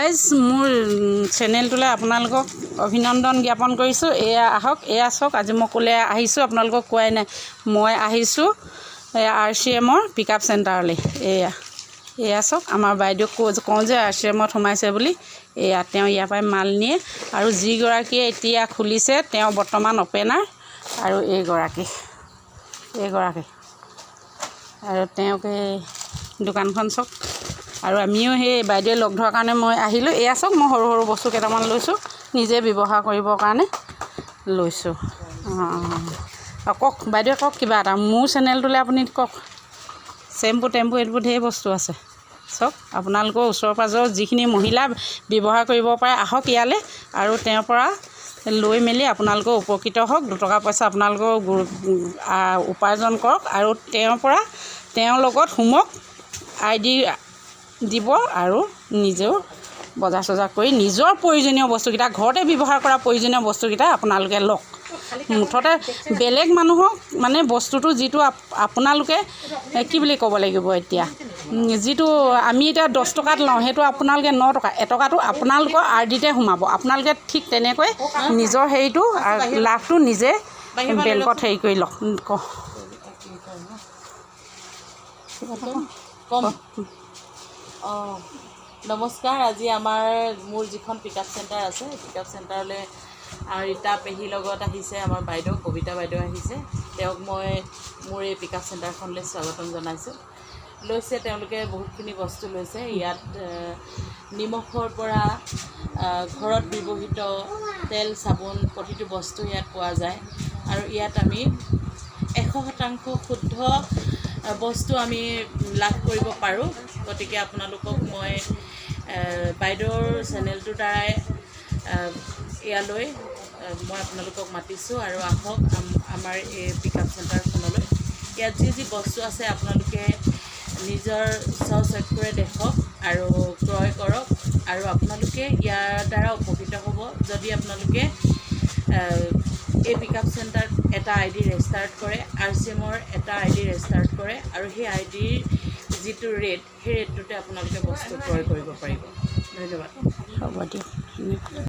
Guys মোৰ চেনেলটোলৈ আপোনালোকক অভিনন্দন জ্ঞাপন কৰিছোঁ। এয়া আহক, এয়া চাওক। আজি মই ক'লে আহিছোঁ, আপোনালোকক কোৱাই নাই। মই আহিছোঁ RCMৰ পিক আপ চেণ্টাৰলৈ। এয়া চাওক, আমাৰ বাইদেউক কওঁ যে RCMত সোমাইছে বুলি। এয়া তেওঁ ইয়াৰ পৰাই মাল নিয়ে। আৰু যিগৰাকীয়ে এতিয়া খুলিছে তেওঁ বৰ্তমান অপেনাৰ। আৰু এইগৰাকী আৰু তেওঁক এই দোকানখন চাওক। আৰু আমিও সেই বাইদেৱে লগ ধৰাৰ কাৰণে মই আহিলোঁ। এয়া চাওক, মই সৰু সৰু বস্তু কেইটামান লৈছোঁ, নিজে ব্যৱহাৰ কৰিবৰ কাৰণে লৈছোঁ। কওক বাইদেৱে, কওক কিবা এটা। মোৰ চেনেলটোলৈ আপুনি কওক। চেম্পু টেম্পু এইবোৰ ঢেৰ বস্তু আছে চাওক। আপোনালোকৰ ওচৰ পাঁজৰ যিখিনি মহিলা ব্যৱহাৰ কৰিব পাৰে আহক ইয়ালৈ, আৰু তেওঁৰ পৰা লৈ মেলি আপোনালোকৰ উপকৃত হওক। দুটকা পইচা আপোনালোকৰ উপাৰ্জন কৰক। আৰু তেওঁৰ লগত সোমক, ID দিব, আৰু নিজেও বজাৰ চজাৰ কৰি নিজৰ প্ৰয়োজনীয় বস্তুকেইটা, ঘৰতে ব্যৱহাৰ কৰা প্ৰয়োজনীয় বস্তুকেইটা আপোনালোকে লওক। মুঠতে বেলেগ মানুহক মানে বস্তুটো যিটো আপোনালোকে কি বুলি ক'ব লাগিব, এতিয়া যিটো আমি এতিয়া 10 টকাত লওঁ সেইটো আপোনালোকে 9 টকা, এটকাটো আপোনালোকৰ RDতে সোমাব। আপোনালোকে ঠিক তেনেকৈ নিজৰ হেৰিটো লাভটো নিজে বেংকত হেৰি কৰি লওক। নমস্কাৰ। আজি মোৰ যিখন পিক আপ চেণ্টাৰ আছে, পিক আপ চেণ্টাৰলৈ ৰীতা পেহীৰ লগত আহিছে আমাৰ বাইদেউ, কবিতা বাইদেউ আহিছে। তেওঁক মই মোৰ এই পিক আপ চেণ্টাৰখনলৈ স্বাগতম জনাইছোঁ। তেওঁলোকে বহুতখিনি বস্তু লৈছে। ইয়াত নিমখৰ পৰা ঘৰত ব্যৱহৃত তেল, চাবোন প্ৰতিটো বস্তু ইয়াত পোৱা যায়। আৰু ইয়াত আমি 100% শুদ্ধ বস্তু আমি লাভ কৰিব পাৰোঁ। গতিকে আপোনালোকক মই বাইদেউৰ চেনেলটোৰ দ্বাৰাই ইয়ালৈ মই আপোনালোকক মাতিছোঁ। আৰু আহক আমাৰ এই পিক আপ চেণ্টাৰখনলৈ। ইয়াত যি বস্তু আছে আপোনালোকে নিজৰ স্বচক্ষুৰে দেখক আৰু ক্ৰয় কৰক। আৰু আপোনালোকে ইয়াৰ দ্বাৰা উপকৃত হ'ব যদি আপোনালোকে এই পিক আপ চেণ্টাৰত এটা ID ৰেজিষ্টাৰ্ট কৰে, RCMৰ এটা ID ৰেজিষ্টাৰ্ট কৰে। আৰু সেই IDৰ যিটো ৰেট, সেই ৰেটটোতে আপোনালোকে বস্তু ক্ৰয় কৰিব পাৰিব। ধন্যবাদ। হ'ব দিয়ক।